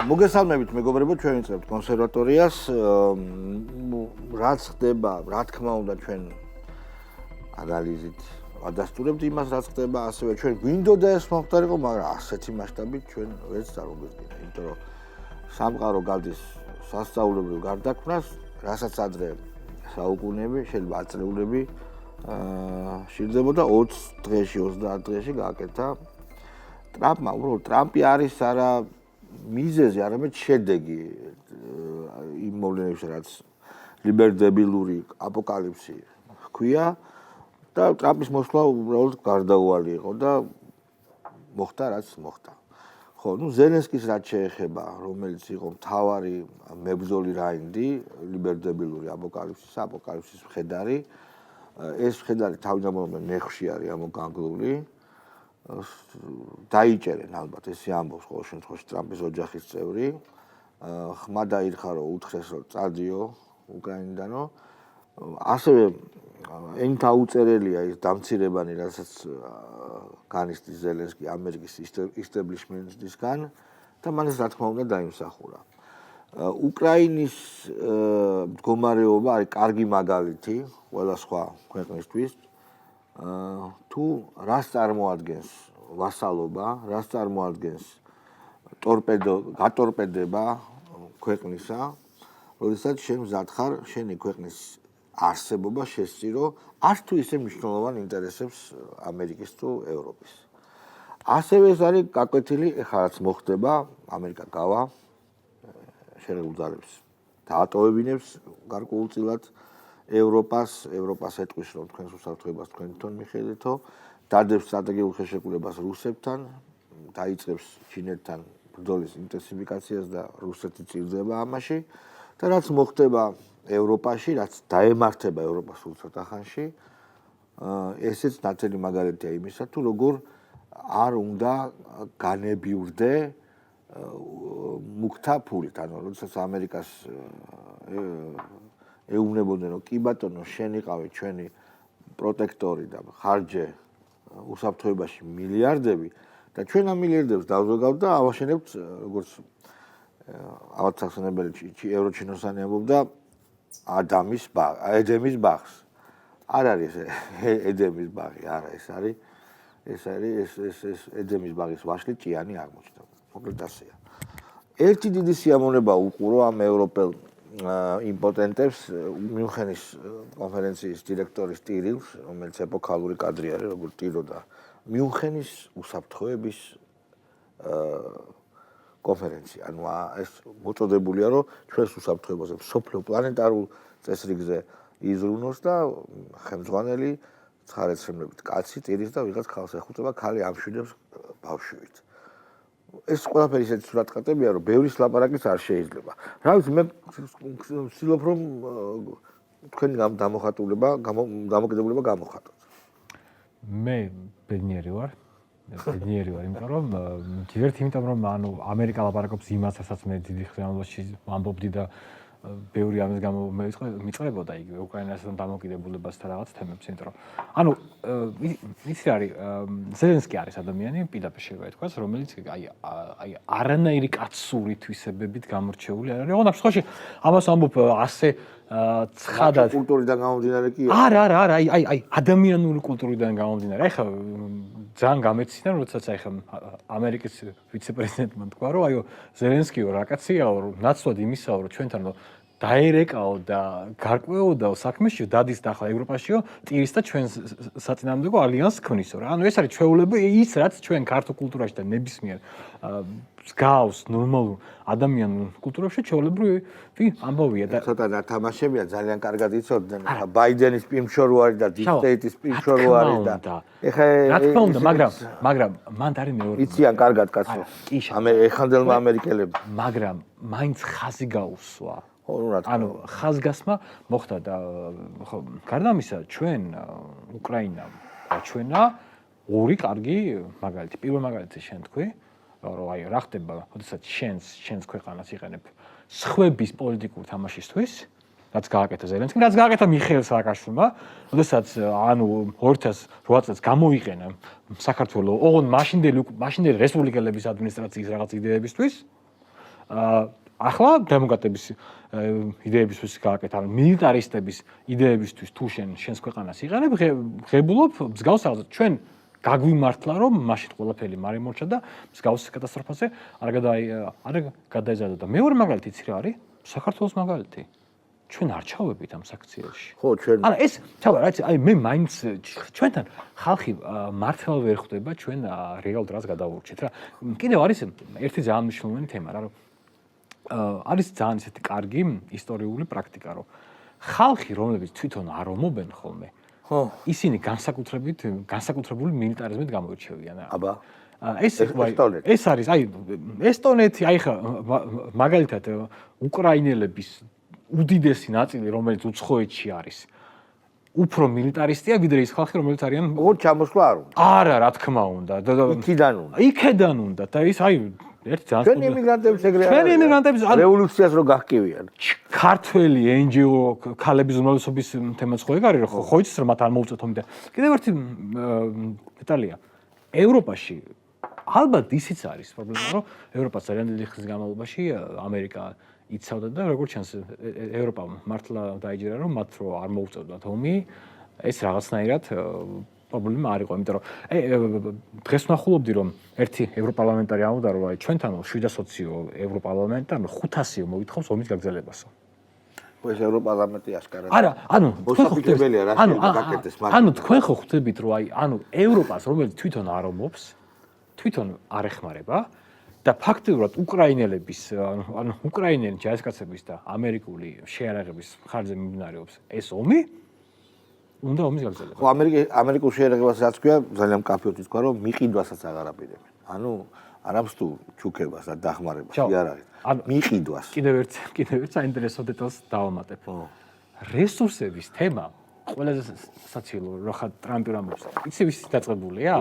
მოგესალმებით მეგობრებო, ჩვენ ვიწყებთ კონსერვატორიას. რაც ხდება, რა თქმა უნდა, ჩვენ ანალიზით ვადასტურებთ იმას, რაც ხდება, ასევე ჩვენ გვინდოდა ეს მომხდარიყო, მაგრამ ასეთი მასშტაბით ჩვენ ვერც არ ვგვეძინა, იმიტომ რომ სამყარო გადის სასწაულებრივ გარდაქმნას, რასაც ადრე საუკუნეები, შეიძლება ათწლეულები სჭირდებოდა 20 დღეში, 30 დღეში გააკეთა ტრამპმა. უბრალოდ ტრამპი არის არა მიზეზი, არამედ შედეგი იმ მოვლენებში, რაც ლიბერდებილური აპოკალიფსი ჰქვია და ტრამპის მოსვლა უბრალოდ გარდაუვალი იყო და მოხდა რაც მოხდა. ხო, ზელენსკის რაც შეეხება, რომელიც იყო მთავარი მებრძოლი რაინდი ლიბერდებილური აპოკალიფსის მხედარი, ეს მხედარი თავიდანვე ნეხში არის ამოგანგლული. დაიჭერენ ალბათ ესე ამბობს ყოველ შემთხვევაში ტრამპის ოჯახის წევრი. ხმა დაირხა რომ უთხრეს რომ წადიო უკრაინიდანო. ასევე ენით აუწერელია ის დამცირებანი, რასაც განიცდის ზელენსკი ამერიკის ისტებლიშმენტისგან და მან ეს რა თქმა უნდა დაიმსახურა. უკრაინის მდგომარეობა არის კარგი მაგალითი ყველა სხვა ქვეყნისთვის. თუ რას წარმოადგენს ვასალობა, რას წარმოადგენს გატორპედება ქვეყნისა, როდესაც შენ მზად ხარ შენი ქვეყნის არსებობა შესწირო არც თუ ისე მნიშვნელოვან ინტერესებს ამერიკის თუ ევროპის. ასევე ეს არის გაკვეთილი, ეხლა რაც მოხდება, ამერიკა გავა შერეულ ძალებს დაატოვებინებს გარკვეულწილად ევროპას ეტყვის რომ თქვენს უსაფრთხოებას თქვენ თვითონ მიხედეთო, დადებს სტრატეგიულ ხელშეკრულებას რუსებთან, დაიწყებს ჩინეთთან ბრძოლის ინტენსიფიკაციას და რუსეთი წირდება ამაში და რაც მოხდება ევროპაში, რაც დაემართება ევროპას სულ ცოტა ხანში, ესეც ნათელი მაგალითია იმისა, თუ როგორ არ უნდა განებივრდე მუქთა ფულით, ანუ როდესაც ამერიკას ეუბნებოდნენ რომ კი ბატონო შენ იყავი ჩვენი პროტექტორი და ხარჯე უსაფრთხოებაში მილიარდები და ჩვენ ამ მილიარდებს დავზოგავთ და ავაშენებთ როგორც ავადსახსენებელი ევროჩინოსანი ამბობდა ედემის ბაღს. არ არის ედემის ბაღი, არა ეს არის ედემის ბაღის ვაშლი ჭიანი აღმოჩნდა. მოკლედ ასეა. ერთი დიდი სიამოვნება უყურო ამ ევროპელ იმპოტენტებს მიუნხენის კონფერენციის დირექტორის ტირილს, რომელიც ეპოქალური კადრი არის, როგორც ტიროდა მიუნხენის უსაფრთხოების კონფერენცია. ანუ ეს მოწოდებულია, რომ ჩვენს უსაფრთხოებაზე მსოფლიო პლანეტარულ წესრიგზე იზრუნოს და ხელმძღვანელი ცხარეცრემლებით კაცი ტირის და ვიღაც ხალხს ეხუწება, ხალი ამშვიდებს ბავშვით. ეს ყველაფერი ისეთი სურათკატებია, რომ ბევრის ლაპარაკიც არ შეიძლება. რა ვიცი, მე ვცდილობ რომ თქვენი დამოკიდებულება გამოხატოთ. მე ბედნიერი ვარ, იმიტომ რომ ჯერთ იმიტომ რომ ამერიკა ლაპარაკობს იმას, რასაც მე დიდი ხნის განმავლობაში ვამბობდი და ბევრი ამის გამო მიწყებოდა იგივე უკრაინასთან დამოკიდებულებას და რაღაც თემებს, იმიტომ რომ იცი რა არის, ზელენსკი არის ადამიანი, პირდაპირ შეიძლება ითქვას, რომელიც აი არანაირი კაცური თვისებებით გამორჩეული არ არის. ოღონდ ამ შემთხვევაში ამას ვამბობ ასე ცხადად კულტურიდან გამომდინარე კი არა, აი ადამიანური კულტურიდან გამომდინარე. აი ხა ძალიან გამეციდან, როდესაც აი ხა ამერიკის ვიცე-პრეზიდენტმა თქვა, რომ აიო ზელენსკიო რა კაციაო, ნაცვლად იმისაო, რომ ჩვენთან დაერეკაო და გარკვეოდაო საქმეშიო დადის და ახლა ევროპაშიო ტირის და ჩვენს საწინააღმდეგო ალიანსს ქმნისო რა. ანუ ეს არის ჩვეულებრივი ის რაც ჩვენ ქართულ კულტურაში და ნებისმიერ მსგავს ნორმალურ ადამიანურ კულტურებში ჩვეულებრივი ამბავია და ცოტა თამაშებია ძალიან კარგად იცოდნენ. ბაიდენის პირმშორვარი და დიპსტეიტის პირმშორვარი და ეხა რა თქმა უნდა, მაგრამ მან არის მეორე. იციან კარგად კაცო. ეხანდელმა ამერიკელებმა. მაგრამ მაინც ხაზი გაუსვა. რა თქმა ანუ ხაზგასმა მოხდა და ხო, გარდა ამისა, ჩვენ უკრაინამ აჩვენა ორი კარგი მაგალითი. პირველ მაგალითზე შენ თქვი, რომ აი რა ხდება, როდესაც შენს ქვეყანას იყენებ სხვების პოლიტიკურ თამაშისთვის, რაც გააკეთა ზელენსკიმ, რაც გააკეთა მიხეილ სააკაშვილმა, როდესაც ანუ 2008 წელს გამოიყენა საქართველოს ოღონდ მაშინდელი რესპუბლიკელების ადმინისტრაციის რაღაც იდეებისთვის, ახლა დემოკრატების იდეებისთვის გააკეთა, ანუ მილიტარისტების იდეებისთვის თუ შენს ქვეყანას იყენებ, ღებულობ მსგავს რაღაცა. ჩვენ გაგვიმართლა, რომ მაშინ ყველაფერი მარიმორჩა და მსგავს კატასტროფაზე არ გადაიზარდა და მეორე მაგალითი იცი რა არის? საქართველოს მაგალითი. ჩვენ არ ჩავებით ამ საქციელში. ხო, ჩვენ არა, ეს ჩავა, რა იცი, აი მე მაინც ჩვენთან ხალხი მართლა ვერ ხვდება ჩვენ რეალ დრას გადავურჩეთ რა. კიდევ არის ერთი ძალიან მნიშვნელოვანი თემა რა, რომ არის ძალიან ისეთი კარგი ისტორიული პრაქტიკა, რომ ხალხი, რომლებიც თვითონ არ ომობენ ხოლმე, ხო, ისინი განსაკუთრებული მილიტარიზმით გამოირჩევიან. აბა. ეს არის, აი ესტონეთი, აი ხა მაგალითად უკრაინელების უდიდესი ნაწილი, რომელიც უცხოეთში არის, უფრო მილიტარისტია, ვიდრე ის ხალხი, რომელიც არიან ოღონდ ჩამოსვლა არ უნდა. არა, რა თქმა უნდა. იქიდან უნდა. იქედან უნდა და ის აი ერთ ძალიან ჩვენი იმიგრანტების ეგრე არის. ჩვენი იმიგრანტების რევოლუციას რო გახკივიან. ქართველი NGO ქალების უმრავლესობის თემაც ხო ეგ არის, რომ ხო იცის რომ მათ არ მოუწევთ ომი და კიდევ ერთი დეტალია. ევროპაში ალბათ ისიც არის პრობლემა, რომ ევროპა ძალიან დიდი ხნის განმავლობაში ამერიკა იცავდა და როგორც ჩანს ევროპამ მართლა დაიჯერა რომ მათ რო არ მოუწევდათ ომი, ეს რაღაცნაირად პრობლემა არ იყო, იმიტომ რომ დღეს ვნახულობდი რომ ერთი ევროპარლამენტარი ამბობდა რომ აი ჩვენთან 720 ევროპარლამენტთან 500 მოითხოვს ომის გაგრძელებასო. ეს ევროპარლამენტი ასკარად. არა, ანუ მოსაფიქრებელია რა შეიძლება გაკეთდეს მაგრამ. ანუ თქვენ ხო ხვდებით რომ აი ანუ ევროპას რომელიც თვითონ არ ომობს, თვითონ არ ეხმარება და ფაქტიურად უკრაინელების ანუ უკრაინელი ჯარისკაცების და ამერიკული შეარაღების ხარჯზე მიმდინარეობს ეს ომი უნდა ომის გაგრძელება. ხო, ამერიკულ შეერაღებას რაც ქვია, ძალიან კაფეოდ ითქვა, რომ მიყიდვასაც აღარ აპირებენ. ანუ არამს თუ ჩუქებას და დახმარებას არ არის. მიყიდვას. კიდევ ერთ საინტერესო დეტალს დავამატებ. რესურსების თემა ყველაზე საცილო რო ხა ტრამპი რამბობს. იცი ვის დაწყებულია?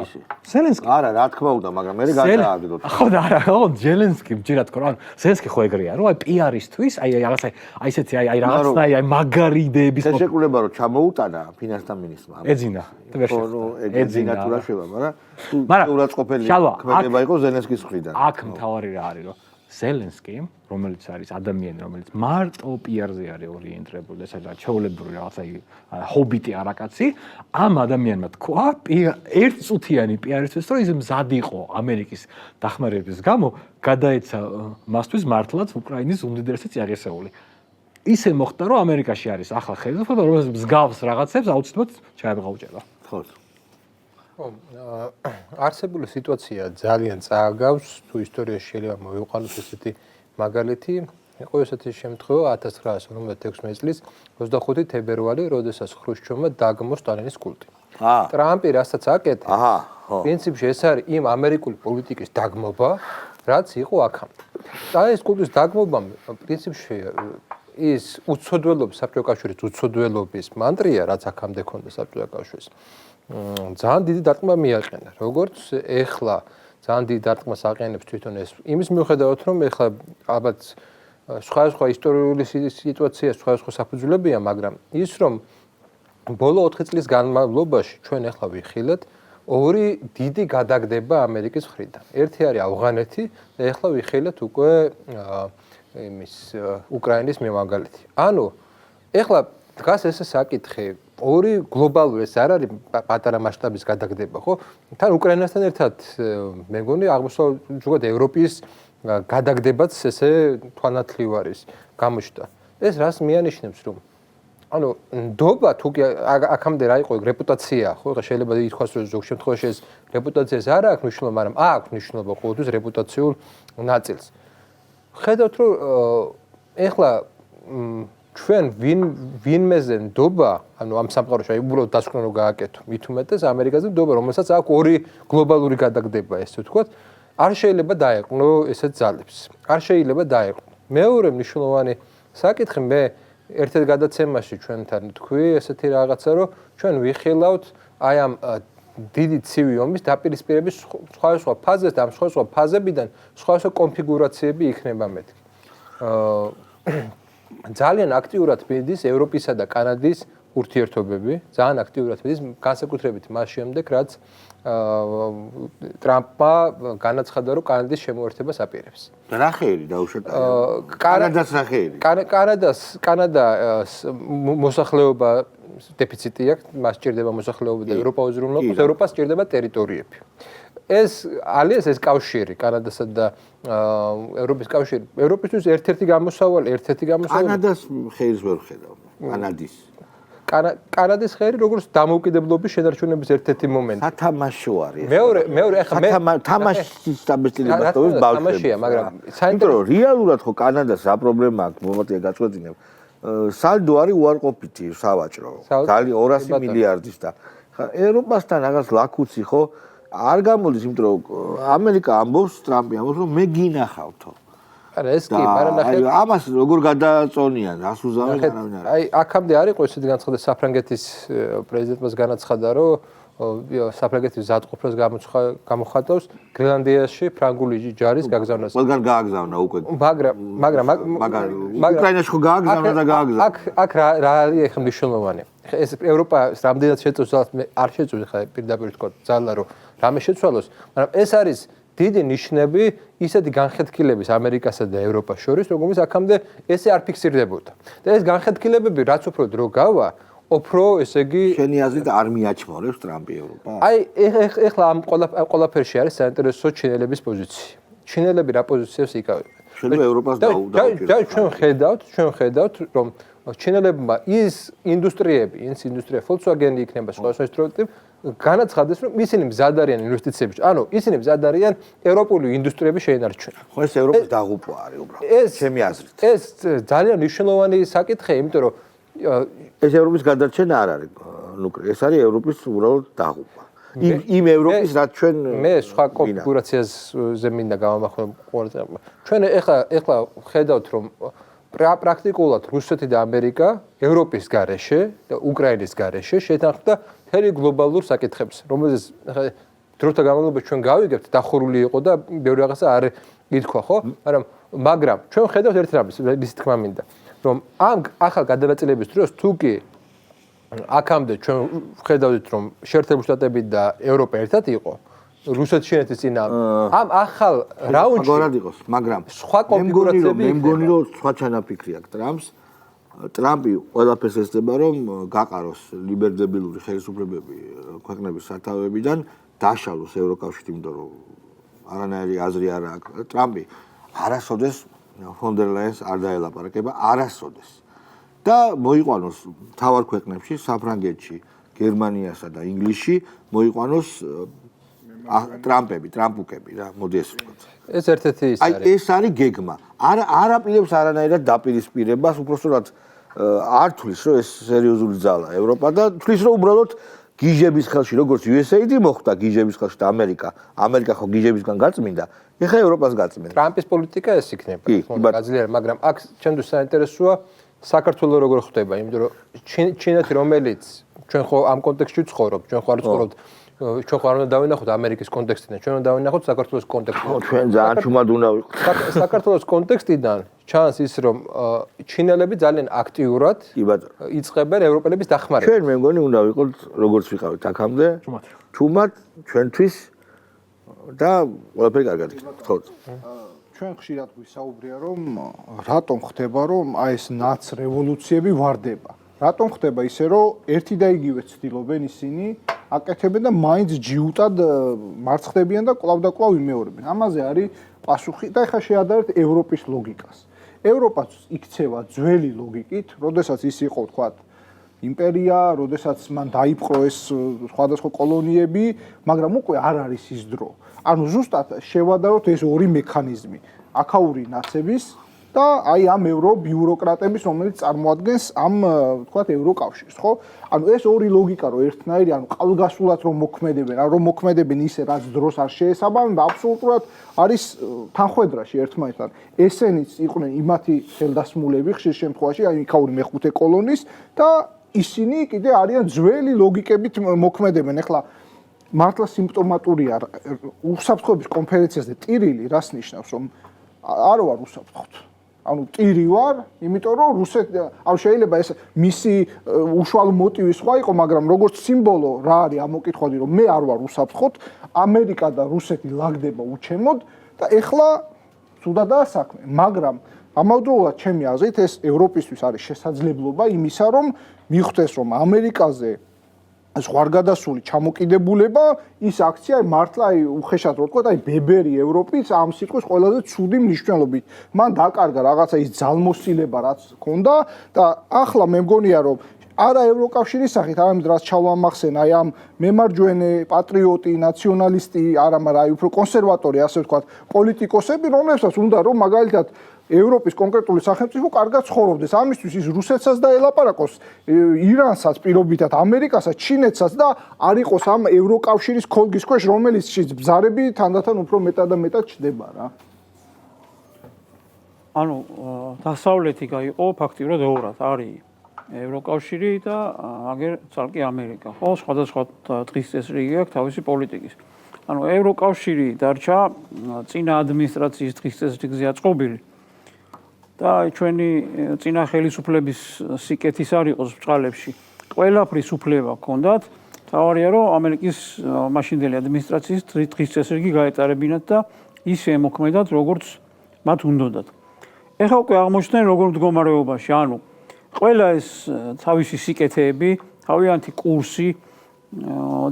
ზელენსკი. არა, რა თქმა უნდა, მაგრამ მე გადააგდოთ. ხო და არა, ხო, ზელენსკი მჯერად თქო, ანუ ზელენსკი ხო ეგრეა, რომ აი პიარისთვის, აი რაღაცა აი ესეთი აი რაღაცნაირი აი მაგარი იდეების ეს შეკულება რომ ჩამოუტანა ფინანსთა მინისტრმა. ეძინა. ხო, ეძინა თუ რა შევა, მაგრამ ურაცხყოფელი ქმედება იყო ზელენსკის მხრიდან. აქ მთავარი რა არის, რომ ზელენსკი, რომელიც არის ადამიანი, რომელიც მარტო პიარზე არის ორიენტირებული, ეს არის ჩაოლებური რაღაცა ჰობიტი არაკაცი, ამ ადამიანმა თქვა ერთწუთიანი პიარისთვის, რომ ის მზად იყო ამერიკის დახმარების გამო, გადაეცა მასთვის მართლაც უკრაინის უმდიდრესი წიაღისეული. ისე მოხდა, რომ ამერიკაში არის ახლა ხელისუფლება, რომელიც მსგავს რაღაცებს აუცილებლად ჩაებღაუჭება. ხო. ხო, არსებული სიტუაცია ძალიან წააგავს, თუ ისტორიაში შეიძლება მოვიყვანოთ ესეთი მაგალითი. იყო ესეთი შემთხვევა 1956 წლის 25 თებერვალი, როდესაც ხრუშჩოვმა დაგმო სტალინის კულტი. ტრამპი რასაც აკეთა, პრინციპში ეს არის იმ ამერიკული პოლიტიკის დაგმობა, რაც იყო აქამდე. სტალინის კულტის დაგმობამ პრინციპში ის უცოდველობის საბჭოთა კავშირის უცოდველობის მანტრია, რაც აქამდე ქონდა საბჭოთა კავშირის. ძალიან დიდი დარტყმა მიაყენა. როგორც ეხლა ძალიან დიდი დარტყმას აყენებს თვითონ ეს იმის მიუხედავად, რომ ეხლა ალბათ სხვა ისტორიული სიტუაცია, სხვა საფუძვლებია, მაგრამ ის რომ ბოლო 4 წლის განმავლობაში ჩვენ ეხლა ვიხილეთ ორი დიდი გადაგდება ამერიკის მხრიდან. ერთი არის ავღანეთი და ეხლა ვიხილეთ უკვე იმის უკრაინის მიმაგალითი. ანუ ეხლა დგას ეს საკითხი ორი გლობალური ეს არ არის პატარა მასშტაბის გადაგდება, ხო? თან უკრაინასთან ერთად მე მგონი აღმოსავლეთ ზოგადად ევროპის გადაგდებაც ესე თვალნათლივ არის გამოჩნდა. ეს რას მიანიშნებს, რომ ანუ ნდობა თუ აქამდე რა იყო რეპუტაცია, ხო? შეიძლება ითქვას, რომ ზოგ შემთხვევაში ეს რეპუტაციას არ აქვს მნიშვნელობა, მაგრამ აქვს მნიშვნელობა ყოველთვის რეპუტაციულ ნაწილს. ხედავთ, რომ ეხლა ჩვენ ვინმეზე ნდობა, ანუ ამ სამყაროში აი უბრალოდ დასკვნა რო გააკეთო, მით უმეტეს ამერიკაზე ნდობა, რომელსაც აქვს ორი გლობალური გადაგდება, ესე ვთქვათ, არ შეიძლება დაეყნო ესეთ ძალებს. არ შეიძლება დაეყნო. მეორე მნიშვნელოვანი საკითხი მე ერთ-ერთ გადაცემაში ჩვენთან თქვი ესეთი რაღაცა, რომ ჩვენ ვიხილავთ აი ამ დიდი ცივი ომის დაპირისპირების სხვადასხვა ფაზეს და ამ სხვადასხვა ფაზებიდან სხვადასხვა კონფიგურაციები იქნება მეთქი. ძალიან აქტიურად მიდის ევროპისა და კანადის ურთიერთობები, ძალიან აქტიურად მიდის, განსაკუთრებით მას შემდეგ, რაც ტრამპმა განაცხადა, რომ კანადის შემოერთებას აპირებს. რა ხეირი დაუშვათ? კანადას რა ხეირი? კანადას მოსახლეობა დეფიციტი აქვს, მას სჭირდება მოსახლეობა და ევროპა უზრუნველყოფს, ევროპას სჭირდება ტერიტორიები. ეს ალიანსი, ეს კავშირი, კანადასა და ევროპის კავშირი, ევროპისთვის ერთ-ერთი გამოსავალი. კანადას ხეირს ვერ ხედავ. კანადის ხეირი როგორც დამოუკიდებლობის შენარჩუნების ერთ-ერთი მომენტი. სათამაშო არის. მეორე ახლა თამაშის საბეჭდილება თქოს ბავშვებს. მაგრამ საინტერესო რეალურად ხო კანადას რა პრობლემა აქვს მომატია გაწყვეტინებ. სალდო არის უარყოფითი სავაჭრო. ძალიან 200 მილიარდის და ევროპასთან რაღაც ლაქუცი ხო არ გამოდის, იმიტომ რომ ამერიკა ამბობს, ტრამპი ამბობს, რომ მე გინახავთო. არა ეს კი, მაგრამ ნახეთ, ამას როგორ გადააწონიან, რას უზავენ არავინ არ. აი, აქამდე არ იყო ესეთი განცხადება საფრანგეთის პრეზიდენტმა განაცხადა, რომ საფრანგეთის ზადყოფას გამოხატავს გრენლანდიაში ფრანგული ჯარის გაგზავნას. ყველგან გააგზავნა უკვე. მაგრამ უკრაინაში ხო გააგზავნა და გააგზავნა. აქ რა არის ახლა მნიშვნელოვანი? ეს ევროპას რამდენად შეწევს, არ შეწევს ხა პირდაპირ თქვა ძალა რომ რამე შეცვალოს, მაგრამ ეს არის დიდი ნიშნები ისეთი განხეთქილების ამერიკასა და ევროპას შორის, როგორიც აქამდე ესე არ ფიქსირდებოდა. და ეს განხეთქილებები რაც უფრო დრო გავა, უფრო ესე იგი შენი აზრით არ მიაჩმორებს ტრამპი ევროპას? აი ეხლა ამ ყველაფერში არის საინტერესო ჩინელების პოზიცია. ჩინელები რა პოზიციას იკავებენ? შეიძლება ევროპას და ჩვენ ხედავთ რომ ჩინელებმა ის ინდუსტრია Volkswagen-ი იქნება სხვა ინდუსტრიები განაცხადეს რომ ისინი მზად არიან ინვესტიციებში. ანუ ისინი მზად არიან ევროპული ინდუსტრიების შეინარჩუნებას. ხო ეს ევროპის დაღუპვა არის უბრალოდ. ჩემი აზრით. ეს ძალიან მნიშვნელოვანი საკითხია, იმიტომ რომ ეს ევროპის გადარჩენა არ არის. ეს არის ევროპის უბრალოდ დაღუპვა. იმ ევროპის რაც ჩვენ მე სხვა კონფიგურაციაზე მინდა გამამახვილო ყოველწლიურად. ჩვენ ეხლა ხედავთ რომ პრაქტიკულად რუსეთი და ამერიკა ევროპის გარეშე და უკრაინის გარეშე შეთანხმდა მთელი გლობალურ საკითხებს, რომელზეც დროთა განმავლობაში ჩვენ გავიგებთ, დახურული იყო და ბევრი რაღაცა არ ითქვა, ხო? მაგრამ ჩვენ ხედავთ ერთ რამეს, ის თქმა მინდა, რომ ამ ახალ გადაწილების დროს თუ კი აქამდე ჩვენ ხედავთ რომ შეერთებული შტატები და ევროპა ერთად იყო რუსეთ-ჩინეთის წინააღმდეგ. ამ ახალ რაუნდში როგორად იყოს, მაგრამ სხვა კონფიგურაციები მე მგონი რომ სხვა ჩანაფიქრი აქვს ტრამპს. ტრამპი ყველაფერს ესწრება რომ გაყაროს ლიბერალ-დებილური ხელისუფლებები ქვეყნების სათავეებიდან, დაშალოს ევროკავშირი, იმიტომ რომ არანაირი აზრი არ აქვს. ტრამპი არასოდეს ფონ დერ ლაიენს არ დაელაპარაკება, არასოდეს. და მოიყვანოს მთავარ ქვეყნებში, საფრანგეთში, გერმანიასა და ინგლისში მოიყვანოს ტრამპუკები რა, მოდი ეს ვთქვათ. ეს ერთ-ერთი ის არის. აი ეს არის გეგმა. არ აპირებს არანაირად დაპირისპირებას, უბრალოდ არ თulis რომ ეს სერიოზული ძალა ევროპა და თulis რომ უბრალოდ გიჟების ხელში როგორც USAID მოხდა გიჟების ხელში და ამერიკა ხო გიჟებისგან გაწმინდა, ეხლა ევროპას გაწმინდა. ტრამპის პოლიტიკა ეს იქნება, გაძლიერება, მაგრამ აქ ჩემთვის საინტერესოა საქართველოს როგორ ხდება, იმიტომ რომ ჩინეთი რომელიც ჩვენ ხო ამ კონტექსტში ვცხოვრობ, ჩვენ ხო არ ვცხოვრობთ ჩვენ ხო არ უნდა დავინახოთ ამერიკის კონტექსტიდან, ჩვენ უნდა დავინახოთ საქართველოს კონტექსტიდან. ჩვენ ძალიან ჩუმად უნდა ვიყოთ. საქართველოს კონტექსტიდან ჩანს ის რომ ჩინელები ძალიან აქტიურად იწყებენ ევროპელების დახმარებას. ჩვენ მე მგონი უნდა ვიყოთ როგორც ვიყავით აქამდე, ჩუმად ჩვენთვის და ყველაფერი კარგად იქნება. ხო. ჩვენ ხშირად გვისაუბრია რომ რატომ ხდება რომ აი ეს ნაც რევოლუციები ვარდება. რატომ ხდება ისე რომ ერთი და იგივე ცდილობენ ისინი აკეთებენ და მაინც ჯიუტად მარცხდებიან და კვლავ და კვლავ იმეორებენ. ამაზე არის პასუხი და ეხლა შეადარეთ ევროპის ლოგიკას. ევროპაც იქცევა ძველი ლოგიკით, როდესაც ის იყო თქვა იმპერია, როდესაც მან დაიპყრო ეს სხვადასხვა კოლონიები, მაგრამ უკვე არ არის ის დრო. ანუ ზუსტად შევადაროთ ეს ორი მექანიზმი, აქაური ნაცების და აი ამ ევრობიუროკრატების, რომელიც წარმოადგენს ამ თქვათ ევროკავშირს, ხო? ანუ ეს ორი ლოგიკა რო ერთნაირი, ანუ ყალგასულად რომ მოქმედებენ, ან რომ მოქმედებენ ისე, რაც დროს არ შეესაბამება და აბსოლუტურად არის თანხვედრაში ერთმანეთთან. ესენიც იყვნენ იმათი ხელდასმულები ხშირ შემთხვევაში, აი იქაური მეხუთე კოლონის და ისინი კიდე არიან ძველი ლოგიკებით მოქმედებენ. ეხლა მართლა სიმპტომატურია უსაფრთხოების კონფერენციაზე ტირილი რას ნიშნავს, რომ არ ვარ უსაფრთხოდ. ანუ ტირი ვარ, იმიტომ რომ რუსეთი, ანუ შეიძლება ეს მისი უშუალო მოტივი სხვა იყო, მაგრამ როგორც სიმბოლო რა არის ამოკითხვადი, რომ მე არ ვარ უსაფრთხოდ, ამერიკა და რუსეთი ლაგდება უჩემოდ და ეხლა სუდადაა საქმე, მაგრამ ამავდროულად ჩემი აზრით ეს ევროპისთვის არის შესაძლებლობა იმისა, რომ მიხვდეს, რომ ამერიკაზე ზღვარგადასული ჩამოკიდებულება ის აქცია მართლა უხეშად რო ვთქვა, ბებერი ევროპის ამ სიტყვის ყველაზე ცუდი მნიშვნელობით. მან დაკარგა რაღაცა ის ძალმოსილება, რაც ჰქონდა და ახლა მე მგონია, რომ არა ევროკავშირის სახით, არამედ რაც ჩავამახსენ, აი ამ მემარჯვენე, პატრიოტი, ნაციონალისტი, არა, მაგრამ აი უფრო კონსერვატორი, ასე ვთქვათ, პოლიტიკოსები, რომლებსაც უნდა რომ მაგალითად ევროპის კონკრეტული სახელმწიფო კარგად ცხოვრობდეს. ამისთვის ის რუსეთსაც დაელაპარაკოს, ირანსაც პირობითად, ამერიკასაც, ჩინეთსაც და არ იყოს ამ ევროკავშირის ქოლგის ქვეშ, რომელიც ბზარები თანდათან უფრო მეტად და მეტად ჩდება რა. ანუ დასავლეთი გაიყო ფაქტიურად ორად, არის ევროკავშირი და აგერ ცალკე ამერიკა. ხო, სხვადასხვა დღის წესრიგი აქვს თავისი პოლიტიკის. ანუ ევროკავშირი დარჩა წინა ადმინისტრაციის დღის წესრიგზე აწყობილი. და ჩვენი წინა ხელისუფლების სიკეთის არ იყოს ბწყალებში. ყველაფრის უფლება ჰქონდათ. თავარია რომ ამერიკის მაშინდელი ადმინისტრაციის დღის წესრიგი გაეტარებინათ და ისე ემოქმედათ, როგორც მათ უნდათ. ეხლა უკვე აღმოჩნდნენ როგორ მდგომარეობაში, ანუ ყველა ეს თავისი სიკეთეები, თავიანთი კურსი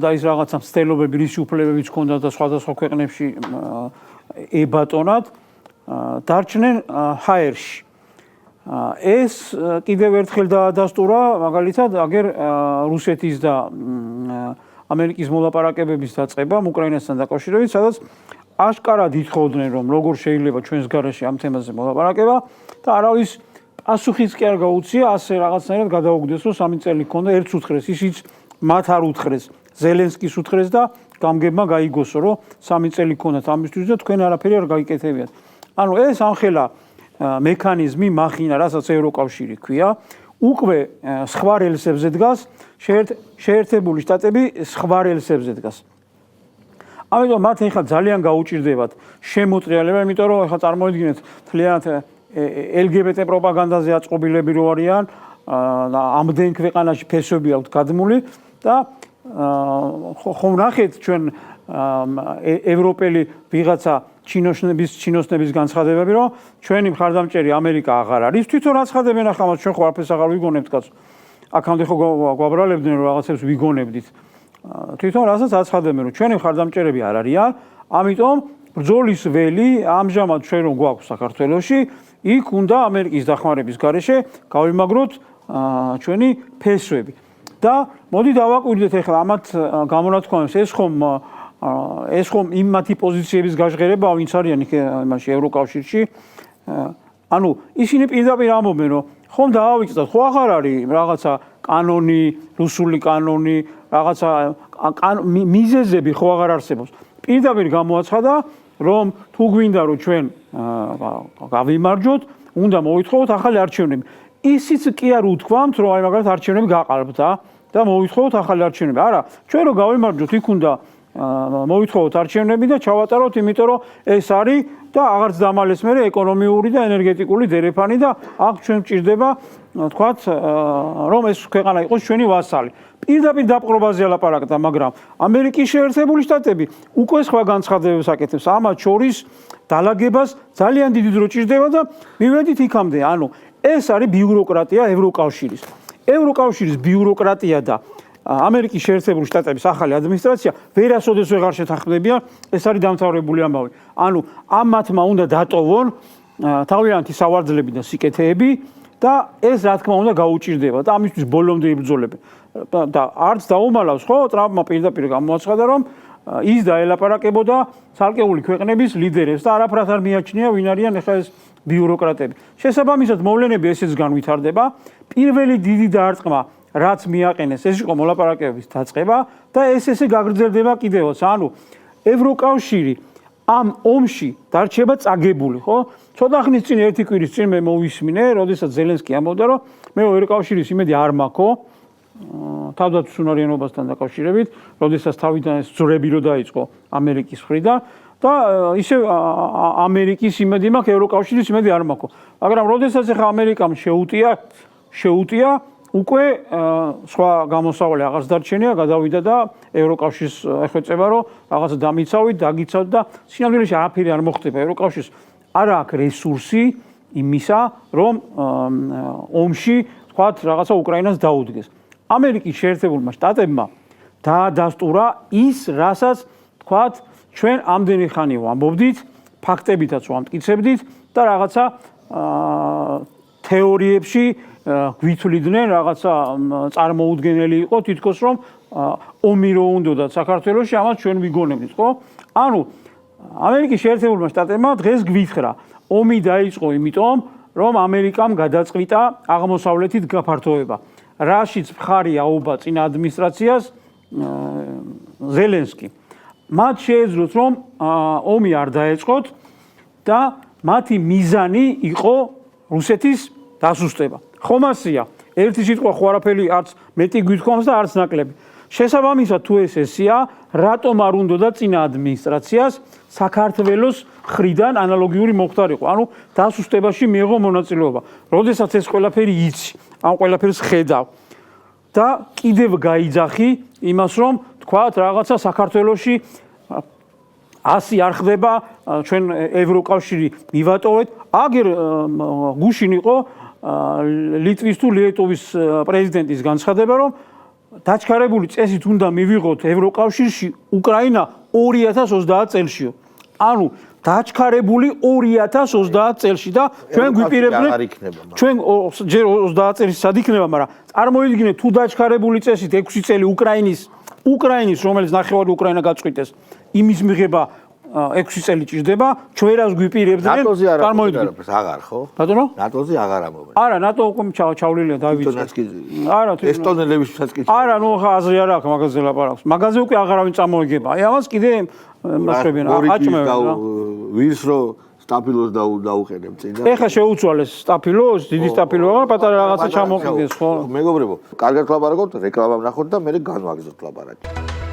და ის რაღაცა მცდელობები, რისი უფლებებიც ჰქონდათ და სხვადასხვა ქვეყნებში ებატონათ, დარჩნენ ჰაერში. ეს კიდევ ერთხელ დაადასტურა, მაგალითად, აგერ რუსეთის და ამერიკის მოლაპარაკებების დაწყებამ უკრაინასთან დაკავშირებით, სადაც აშკარად ითხოვდნენ, რომ როგორ შეიძლება ჩვენს გარეშე ამ თემაზე მოლაპარაკება და არავის პასუხიც კი არ გაუწია, ასე რაღაცნაირად გადაუგდეს, რომ 3 წელი ჰქონდა, ერთს უთხრეს, ისიც მათ არ უთხრეს, ზელენსკის უთხრეს და გამგებმა გაიგოსო, რომ 3 წელი ჰქონდათ ამისთვის და თქვენ არაფერი არ გაიკეთებიათ. ანუ ეს ამხელა მექანიზმი მახინა, რასაც ევროკავშირი ქვია, უკვე სხვა რელსებზე დგას, შეერთებული შტატები სხვა რელსებზე დგას. ამიტომ მათ ეხლა ძალიან გაუჭირდებათ შემოტრიალება, იმიტომ რომ ეხლა წარმოიდგინეთ თლიანად LGBT პროპაგანდაზე აწყობილები რო არიან, ამდენ ქვეყანაში ფესვები აქვთ გადმული და ხომ ნახეთ ჩვენ ევროპელი ვიღაცა ჩინოსნების განცხადებები, რომ ჩვენი მხარდამჭერი ამერიკა აღარ არის, თვითონ აცხადებენ ახლა მას ჩვენ ხო არაფერს აღარ ვიგონებთ კაცო. აქამდე ხო გვაბრალებდნენ რომ რაღაცებს ვიგონებდით. თვითონ რასაც აცხადებენ რომ ჩვენი მხარდამჭერები არ არიან, ამიტომ ბრძოლის ველი ამჟამად ჩვენ რომ გვაქვს საქართველოში, იქ უნდა ამერიკის დახმარების გარეშე გავიმაგროთ ჩვენი ფესვები. და მოდი დავაკვირდეთ ახლა ამათ გამონათქვამებს ეს ხომ იმ მათი პოზიციების გაჟღერებაა, ვინც არიან იმაში ევროკავშირში. ანუ ისინი პირდაპირ ამბობენ, რომ ხომ დაავიწყდათ, ხო აღარ არის რაღაცა კანონი, რუსული კანონი, რაღაცა მიზეზები ხო აღარ არსებობს. პირდაპირ გამოაცხადა, რომ თუ გვინდა რომ ჩვენ გავიმარჯვოთ, უნდა მოვითხოვოთ ახალი არჩევნები. ისიც კი არ უთქვამთ, რომ აი მაგალითად არჩევნები გაყალბთ და მოვითხოვოთ ახალი არჩევნები. არა, ჩვენ რომ გავიმარჯვოთ, იქ უნდა მოვითხოვოთ არჩევნები და ჩავატაროთ, იმიტომ რომ ეს არის და აღარც დამალეს მე ეკონომიური და ენერგეტიკული დერეფანი და აქ ჩვენ გვჭირდება თქვათ რომ ეს ქვეყანა იყოს ჩვენი ვასალი. პირდაპირ დაპყრობაზე ალაპარაკდა, მაგრამ ამერიკის შეერთებული შტატები უკვე სხვა განცხადებებს აკეთებს. ამათ შორის დალაგებას ძალიან დიდი დრო ჭირდება და მივედით იქამდე. ანუ ეს არის ბიუროკრატია ევროკავშირის. ევროკავშირის ბიუროკრატია და ამერიკის შეერთებული შტატების ახალი ადმინისტრაცია ვერასოდეს ვეღარ შეთანხმდებიან, ეს არის დამთავრებული ამბავი. ანუ ამ მათმა უნდა დატოვონ თავიანთი სავარძლები და სიკეთეები და ეს რა თქმა უნდა გაუჭირდება და ამისთვის ბოლომდე იბრძოლებენ. და არც დაუმალავს, ხო, ტრამპმა პირდაპირ გამოაცხადა, რომ ის დაელაპარაკებოდა ცალკეული ქვეყნების ლიდერებს და არაფრად არ მიაჩნია, ვინ არიან ახლა ეს ბიუროკრატები. შესაბამისად, მოვლენები ესეც განვითარდება. პირველი დიდი დაარტყმა რაც მიაყენეს, ეს იყო მოლაპარაკებების დაწყება და ესე გაგრძელდება კიდევაც. ანუ ევროკავშირი ამ ომში დარჩება წაგებული, ხო? ცოტა ხნის წინ ერთი კვირის წინ მე მოვისმინე, როდესაც ზელენსკი ამბობდა, რომ მე ევროკავშირის იმედი არ მაქვს, თავდაცვის უნარიანობასთან დაკავშირებით, როდესაც თავიდან ეს ძრები რო დაიწყო ამერიკის მხრიდან და ისე ამერიკის იმედი მაქვს, ევროკავშირის იმედი არ მაქვს. მაგრამ როდესაც ახლა ამერიკამ შეუტია უკვე სხვა გამოსავალი აღარც დარჩენია, გადავიდა და ევროკავშირის ეხვეწება, რომ რაღაცა დამიცავით, დაგიცავთ და სინამდვილეში არაფერი არ მოხდება. ევროკავშირს არ აქვს რესურსი იმისა, რომ ომში თქვათ რაღაცა უკრაინას დაუდგეს. ამერიკის შეერთებულმა შტატებმა დაადასტურა ის, რასაც თქვათ ჩვენ ამდენი ხანი ვამბობდით, ფაქტებითაც ვამტკიცებდით და რაღაცა თეორიებში გვითვლიდნენ, რაღაცა წარმოუდგენელი იყო თითქოს რომ ომი რო უნდათ საქართველოში, ამას ჩვენ ვიგონებდით, ხო? ანუ ამერიკის შეერთებულმა შტატებმა დღეს გვითხრა, ომი დაიწყო იმიტომ, რომ ამერიკამ გადაწყვიტა აღმოსავლეთით გაფართოება. რაშიც მხარი აუბა წინა ადმინისტრაციას ზელენსკი. მათ შეეძლოთ რომ ომი არ დაეწყოთ და მათი მიზანი იყო რუსეთის დასუსტება. ხომასია, ერთი სიტყვა ხო არაფერი არც მეტი გვითხოვს და არც ნაკლები. შესაბამისად თუ ეს ესია, რატომ არ უნდოდა წინა ადმინისტრაციას საქართველოს მხრიდან ანალოგიური მოხდარიყო. ანუ დასუსტებაში მიიღო მონაწილეობა. როდესაც ეს ყველაფერი იცი, ამ ყველაფერს ხედავ და კიდევ გაიძახი იმას, რომ თქვათ რაღაცა საქართველოში 100 არ ხდება, ჩვენ ევროკავშირი მივატოვეთ, აგერ გუშინ იყო ლიტვის თუ ლიტოვის პრეზიდენტის განცხადება, რომ დაჩქარებული წესით უნდა მივიღოთ ევროკავშირში უკრაინა 2030 წელშიო. ანუ დაჩქარებული 2030 წელში და ჩვენ გვიპირებდნენ ჩვენ ჯერ 30 წელს სად იქნება, მაგრამ წარმოიდგინეთ თუ დაჩქარებული წესით 6 წელი უკრაინის რომელიც ნახევარი უკრაინა გაწყვიტეს, იმის მიღება 6 წელი ჭირდება, ჩვენ რას გვიპირებდნენ? ნატოზე არაფერს აღარ ხო? ბატონო? ნატოზე აღარ ამობენ. არა, ნატო უკვე ჩავლილია დავიწყე. არა, ესტონელებისაც კი. არა, ნუ ხა აზრი არ აქვს მაგაზე ლაპარაკს. მაგაზე უკვე აღარავინ წამოეგება. აი ამას კიდე მასწრებიან, აჭმევენ. ვირს რო სტაფილოს დაუყენებ წინ და ეხა შეუცვალეს სტაფილოს, დიდი სტაფილო აღარ პატარა რაღაცა ჩამოყიდეს, ხო? მეგობრებო, კარგად ვლაპარაკობთ, რეკლამა ვნახოთ და მე განვაგზავნოთ ლაპარაკი.